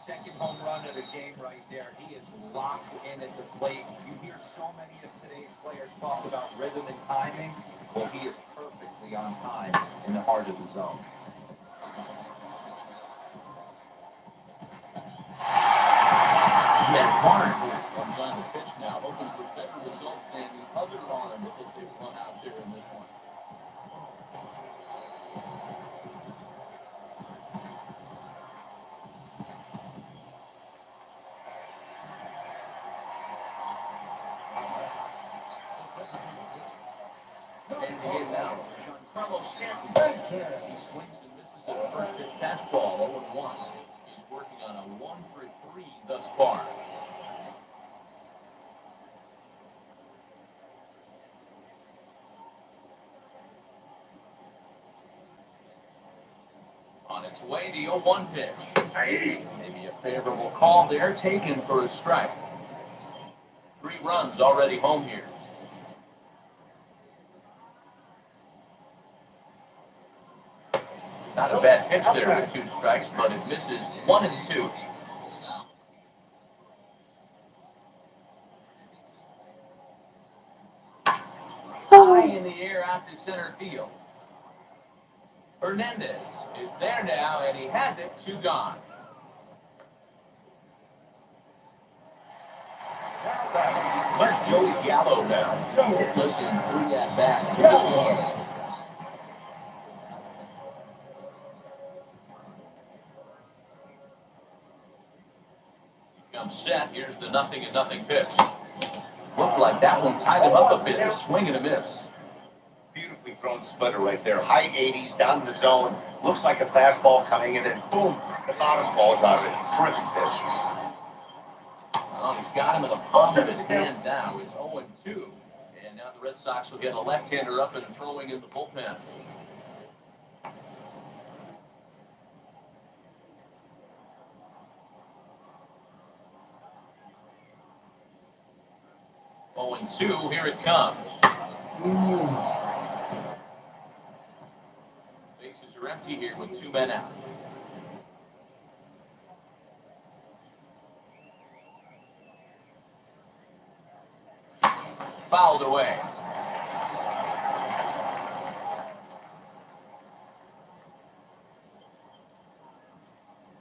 Second home run of the game right there. He is locked in at the plate. You hear so many of today's players talk about rhythm and timing. Well, he is perfectly on time in the heart of the zone. Matt Barnes comes on the pitch now, hoping for better results than the other arms that they've run out there in this one. Standing in now, Giancarlo Stanton. He swings and misses at a first pitch fastball, 0-1. He's working on a 1 for 3 thus far. On its way, the 0-1 pitch. Maybe a favorable call there, taken for a strike. 3 runs already home here. Not a bad pitch there with 2 strikes, but it misses 1-2. High in the air out to center field. Hernandez is there now, and he has it, 2 gone. Where's Joey Gallo now? He's hitless in 3 at-bats to this point. Comes set. Here's the 0-0 pitch. Looked like that one tied him up a bit. A swing and a miss. Beautifully thrown splitter right there. High 80s, down in the zone. Looks like a fastball coming in, and boom, the bottom falls out of it. Terrific pitch. Well, he's got him in the palm of his hand now. It's 0-2. And now the Red Sox will get a left-hander up and throwing in the bullpen. Oh, and 2, here it comes. Bases are empty here with 2 men out. Fouled away.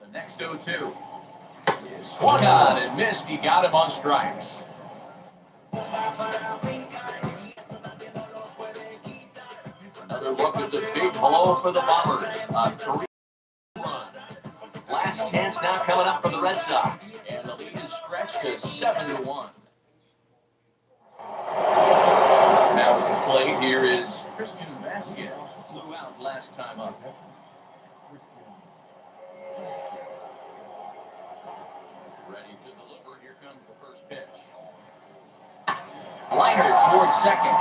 The next 0-2 is swung on and missed. He got him on strikes. Another look at the big blow for the Bombers. A 3-run. Last chance now coming up for the Red Sox. And the lead is stretched to 7-1. Now at the plate, here is Christian Vasquez. Flew out last time up. Ready to deliver. Here comes the first pitch. Liner towards second.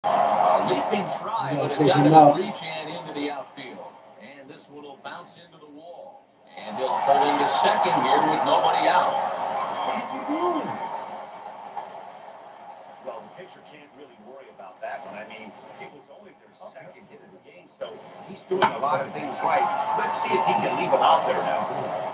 A leaping try, but it's out of his reach and into the outfield. And this one will bounce into the wall. And he'll pull into second here with nobody out. Well, the pitcher can't really worry about that one. I mean, it was only their second hit of the game, so he's doing a lot of things right. Let's see if he can leave him out there now.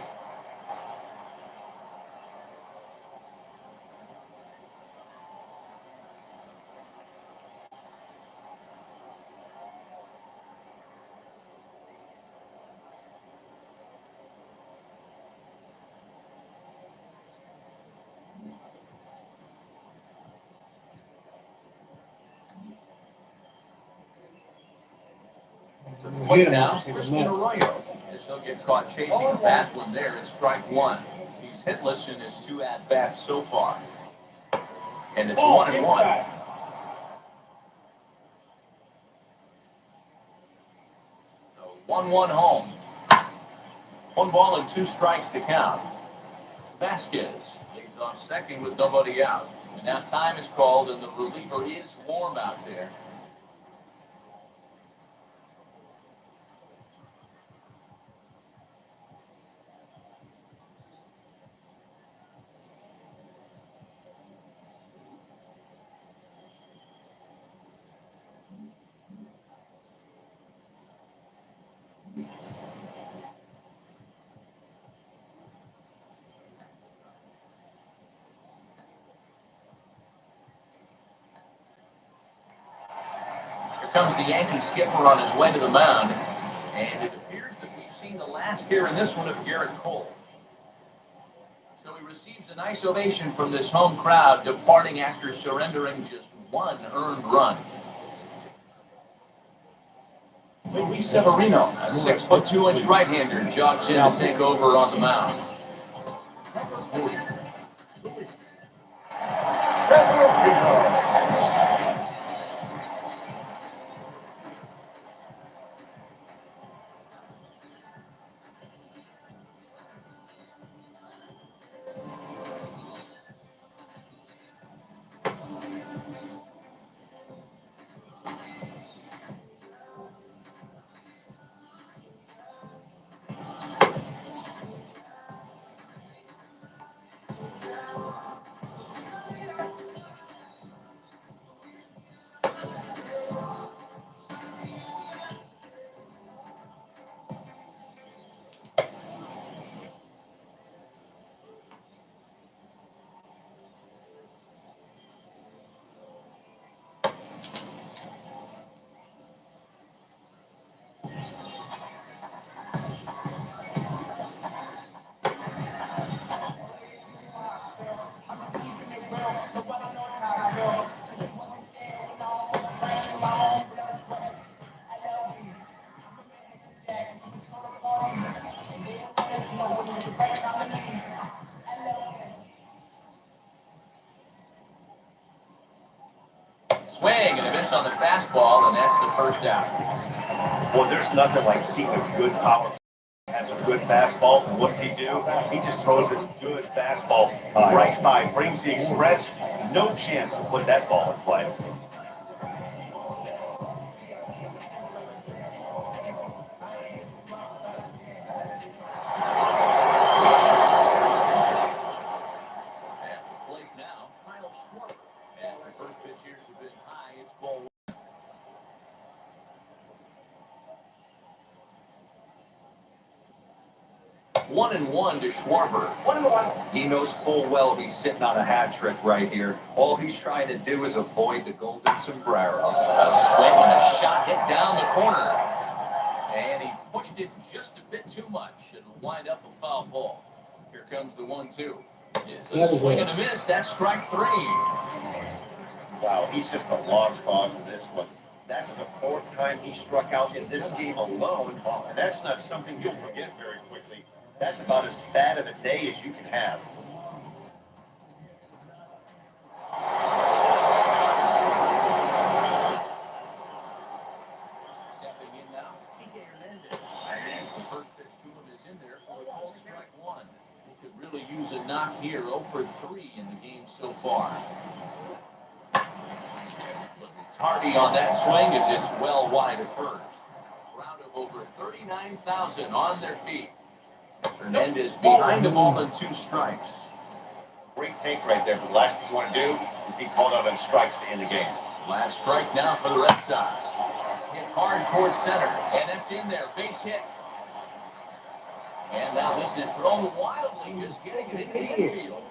Play now, Christian Arroyo. As he'll get caught chasing a bad one there at strike one. He's hitless in his 2 at-bats so far. And it's 1-1. So 1-1 home. 1 ball and 2 strikes to count. Vasquez leads off second with nobody out. And now time is called and the reliever is warm out there. Comes the Yankee skipper on his way to the mound. And it appears that we've seen the last here in this one of Garrett Cole. So he receives a nice ovation from this home crowd, departing after surrendering just 1 earned run. Luis Severino, a 6'2" right-hander, jogs in to take over on the mound. Swing and a miss on the fastball, and that's the first out. Well, there's nothing like seeing a good power. Has a good fastball. And what's he do? He just throws a good fastball right by, brings the express. No chance to put that ball in play. At the plate now, Kyle Schwarber. As the first pitch here has been high, it's ball 1-1 to Schwarber. He knows full well he's sitting on a hat trick right here. All he's trying to do is avoid the golden sombrero. A swing and a shot hit down the corner. And he pushed it just a bit too much. It'll wind up a foul ball. Here comes the 1-2. It's a swing and a miss. That's strike 3. Wow, he's just a lost cause in this one. That's the 4th time he struck out in this game alone, and that's not something you'll forget very quickly. That's about as bad of a day as you can have. here, 0 for 3 in the game so far. Tardy on that swing as it's well wide of first. Crowd of over 39,000 on their feet. Hernandez behind the ball and 2 strikes. Great take right there, but the last thing you want to do is be called out on strikes to end the game. Last strike now for the Red Sox. Hit hard towards center, and that's in there. Base hit. And now this is thrown wildly, just getting it into the infield.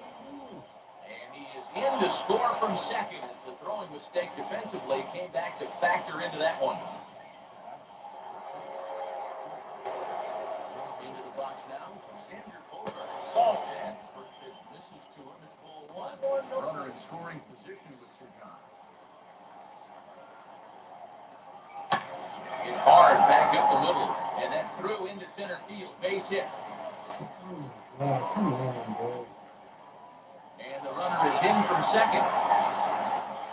And he is in to score from second as the throwing mistake defensively came back to factor into that one. Into the box now, Sander Bogart. And first pitch misses to him. It's ball 1. Runner in scoring position with Sagan. Hit hard back up the middle, and that's through into center field. Base hit. Oh, come on, bro. And the runner is in from second.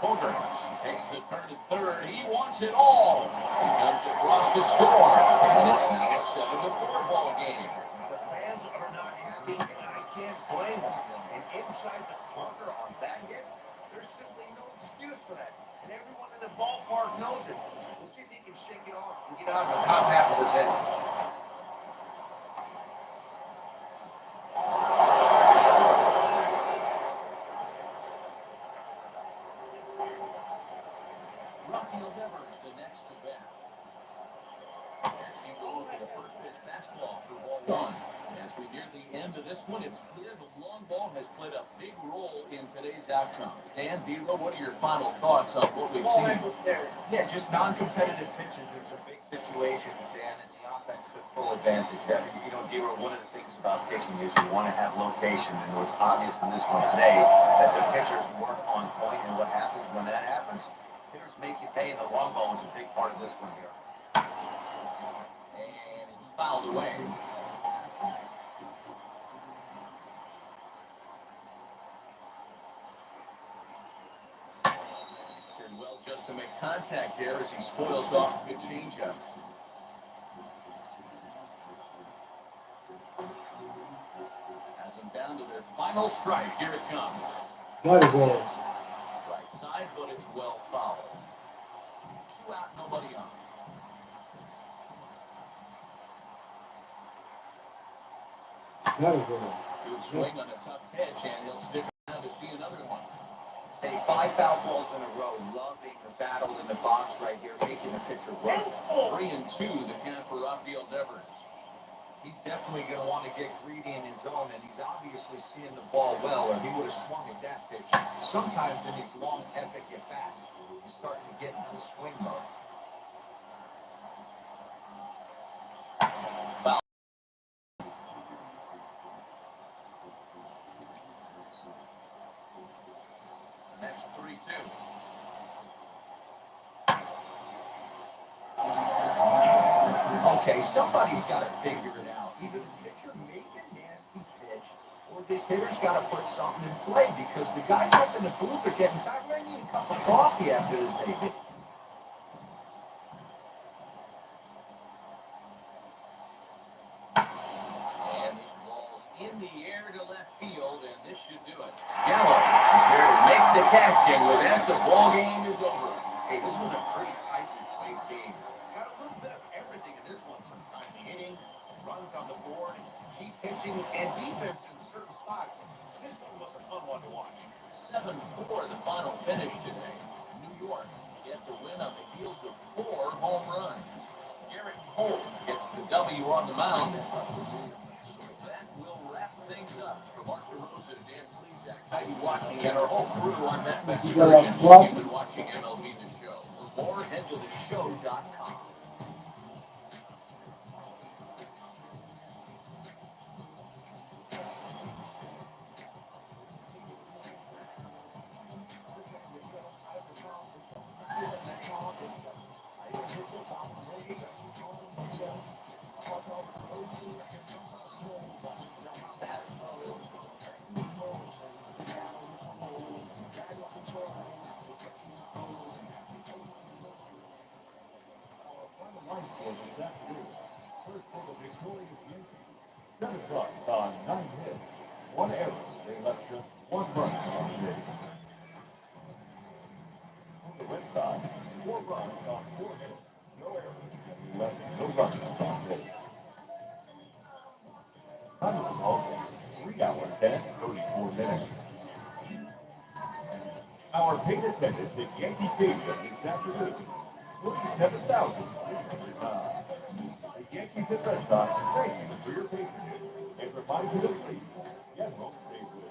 Bogarts takes the turn to third. He wants it all. He comes across to score. And it's now a 7-4 ball game. The fans are not happy, and I can't blame them. And inside the corner on that hit, there's simply no excuse for that. And everyone in the ballpark knows it. We'll see if he can shake it off and get out of the top half of this inning. Rafael Devers, the next to bat. As he will look at the first pitch fastball for ball 1. As we near the end of this one, it's clear the long ball has played a big role in today's outcome. Dan, D'Lo, what are your final thoughts on what we've seen? Yeah, just non-competitive pitches in some big situations, Dan, and the offense took full advantage. You know, D'Lo, one of the things about pitching is you want to have location, and it was obvious in this one today that the pitchers weren't on point, and what happens when that happens? Hitters make you pay, and the long ball was a big part of this one here. And it's fouled away. Did well just to make contact there as he spoils off a good changeup. Has them down to their final strike. Here it comes. Got his ass. Right side, but it's well fouled. 2 out, nobody on. Got his ass. Good swing on a tough pitch, and he'll stick around to see another one. Hey, 5 foul balls in a row, loving the battle in the box right here, making the pitcher work. 3-2, the count for Rafael Devers. He's definitely going to want to get greedy in his zone, and he's obviously seeing the ball well, or he would have swung at that pitch. Sometimes in these long, epic at-bats, you start to get into swing mode. Foul. Next 3-2. Okay, somebody's got to figure it out. Either the pitcher make a nasty pitch, or this hitter's got to put something in play, because the guys up in the booth are getting tired. I need a cup of coffee after this inning. And this ball's in the air to left field, and this should do it. Gallo is there to make the catch, and with that, the ball game is over. Hey, this was a pretty tightly played game. Got a little bit of everything in this one. Some timely hitting, runs on the board, key pitching, and defense in certain spots. This one was a fun one to watch. 7-4, the final finish today. New York get the win on the heels of 4 home runs. Garrett Cole gets the W on the mound. So that will wrap things up. For Mark DeRosa, Dan Plesac, Heidi Watney, and our whole crew on that excursion. You've been watching MLB The Show. For more, head to theshow.com. This afternoon, first for the victorious Yankees. 7 runs on 9 hits. One error. They left just one run on the base. On the Red Sox, 4 runs on 4 hits. No errors. They left no runners on base. Time of the ball, 3 hours 10, 34 minutes. Our paid attendance at Yankee Stadium this afternoon, 47,300 pounds. The Yankees and Red Sox thank you for your patronage and remind you to please get home safely.